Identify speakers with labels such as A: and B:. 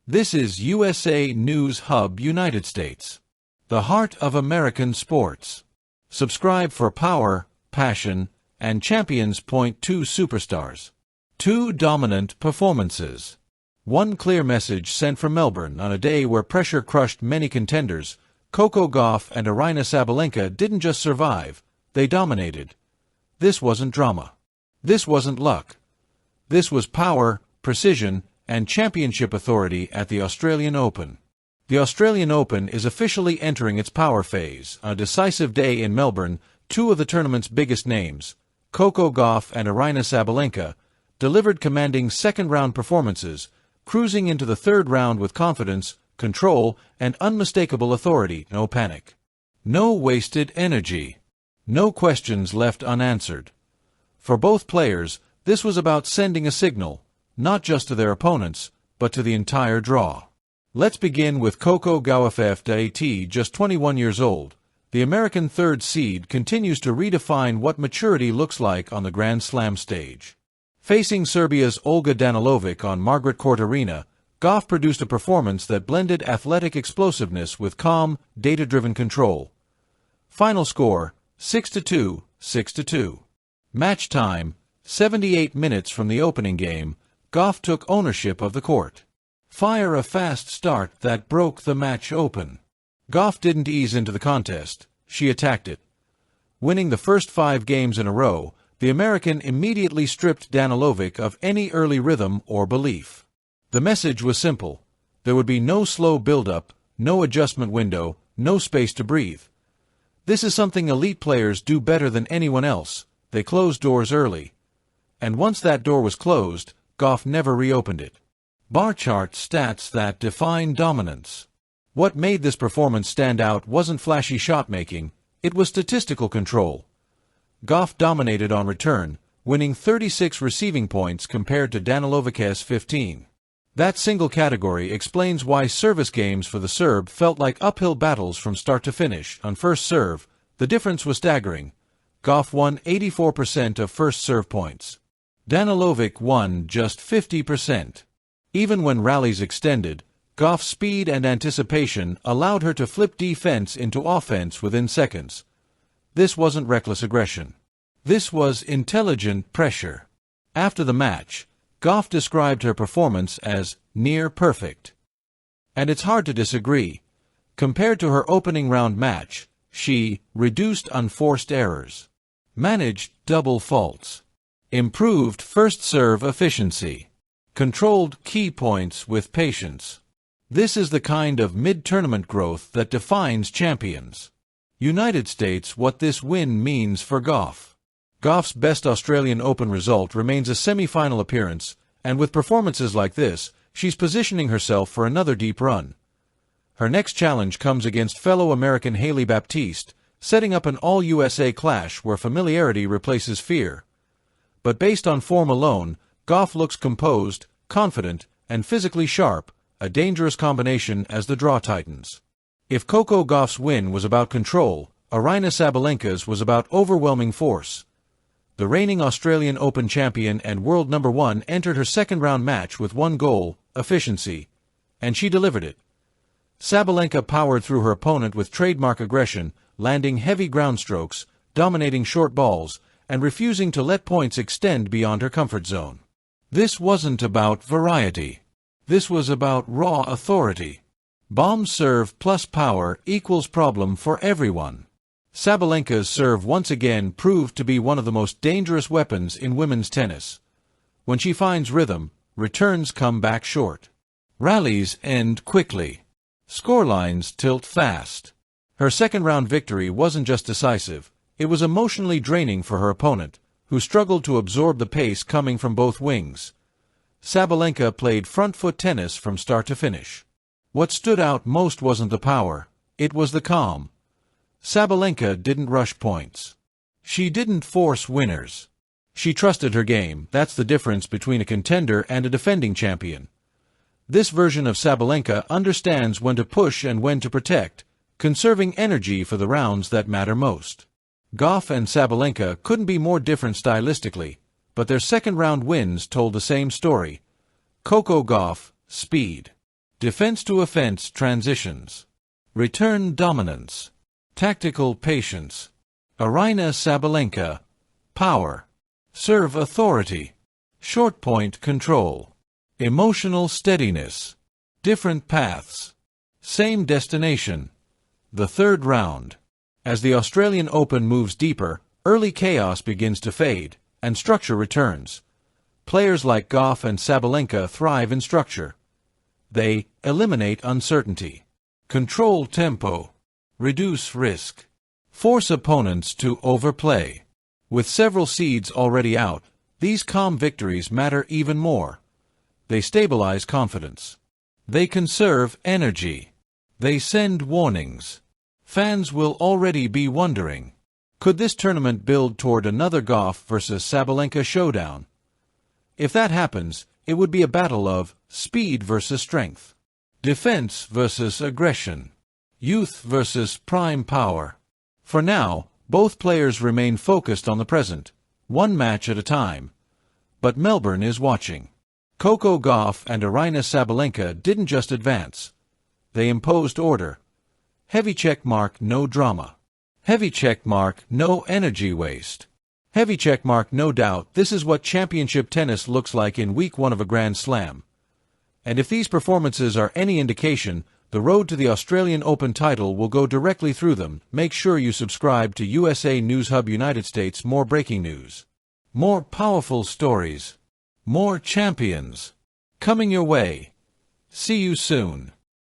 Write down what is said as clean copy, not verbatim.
A: This is USA News Hub, United States, the heart of American sports. Subscribe for power, passion, and champions. Point 2 superstars. 2 dominant performances. One clear message sent from Melbourne on a day where pressure crushed many contenders. Coco Gauff and Aryna Sabalenka didn't just survive, they dominated. This wasn't drama. This wasn't luck. This was power, precision, and championship authority at the Australian Open. The Australian Open is officially entering its power phase. On a decisive day in Melbourne, 2 of the tournament's biggest names, Coco Gauff and Aryna Sabalenka, delivered commanding second-round performances, cruising into the third round with confidence, control, and unmistakable authority. No panic. No wasted energy. No questions left unanswered. For both players, this was about sending a signal, not just to their opponents, but to the entire draw. Let's begin with Coco Gauff Aryna. Just 21 years old, the American third seed continues to redefine what maturity looks like on the Grand Slam stage. Facing Serbia's Olga Danilovic on Margaret Court Arena, Gauff produced a performance that blended athletic explosiveness with calm, data-driven control. Final score, 6-2, 6-2. Match time, 78 minutes from the opening game. Gauff took ownership of the court. Fire a fast start that broke the match open. Gauff didn't ease into the contest, she attacked it. Winning the first 5 games in a row, the American immediately stripped Danilovic of any early rhythm or belief. The message was simple. There would be no slow build-up, no adjustment window, no space to breathe. This is something elite players do better than anyone else. They close doors early. And once that door was closed, Gauff never reopened it. Bar chart stats that define dominance. What made this performance stand out wasn't flashy shot-making, it was statistical control. Gauff dominated on return, winning 36 receiving points compared to Danilovic's 15. That single category explains why service games for the Serb felt like uphill battles from start to finish. On first serve, the difference was staggering. Gauff won 84% of first serve points. Danilovic won just 50%. Even when rallies extended, Gauff's speed and anticipation allowed her to flip defense into offense within seconds. This wasn't reckless aggression. This was intelligent pressure. After the match, Gauff described her performance as near perfect. And it's hard to disagree. Compared to her opening round match, she reduced unforced errors, managed double faults, improved first serve efficiency, controlled key points with patience. This is the kind of mid-tournament growth that defines champions. United States. What this win means for Gauff. Gauff's best Australian Open result remains a semi-final appearance, and with performances like this, she's positioning herself for another deep run. Her next challenge comes against fellow American Hailey Baptiste, setting up an all-USA clash where familiarity replaces fear. But based on form alone, Gauff looks composed, confident, and physically sharp, a dangerous combination as the draw tightens. If Coco Gauff's win was about control, Aryna Sabalenka's was about overwhelming force. The reigning Australian Open champion and world number 1 entered her second-round match with one goal, efficiency, and she delivered it. Sabalenka powered through her opponent with trademark aggression, landing heavy ground strokes, dominating short balls, and refusing to let points extend beyond her comfort zone. This wasn't about variety. This was about raw authority. Bomb serve plus power equals problem for everyone. Sabalenka's serve once again proved to be one of the most dangerous weapons in women's tennis. When she finds rhythm, returns come back short. Rallies end quickly. Scorelines tilt fast. Her second-round victory wasn't just decisive, it was emotionally draining for her opponent, who struggled to absorb the pace coming from both wings. Sabalenka played front-foot tennis from start to finish. What stood out most wasn't the power, it was the calm. Sabalenka didn't rush points. She didn't force winners. She trusted her game. That's the difference between a contender and a defending champion. This version of Sabalenka understands when to push and when to protect, conserving energy for the rounds that matter most. Gauff and Sabalenka couldn't be more different stylistically, but their second-round wins told the same story. Coco Gauff, speed. defense to offense transitions, return dominance, tactical patience. Aryna Sabalenka, power, serve authority, short point control, emotional steadiness, different paths, same destination. The third round. As the Australian Open moves deeper, early chaos begins to fade, and structure returns. Players like Gauff and Sabalenka thrive in structure. They eliminate uncertainty, control tempo, reduce risk, force opponents to overplay. With several seeds already out, these calm victories matter even more. They stabilize confidence. They conserve energy. They send warnings. Fans will already be wondering, could this tournament build toward another Gauff versus Sabalenka showdown? If that happens, it would be a battle of speed versus strength, defense versus aggression, youth versus prime power. For now, both players remain focused on the present, one match at a time. But Melbourne is watching. Coco Gauff and Aryna Sabalenka didn't just advance. They imposed order. Heavy check mark, no drama. Heavy check mark, no energy waste. Heavy check mark, no doubt. This is what championship tennis looks like in week 1 of a Grand Slam. And if these performances are any indication, the road to the Australian Open title will go directly through them. Make sure you subscribe to USA News Hub United States. More breaking news, more powerful stories, more champions coming your way. See you soon.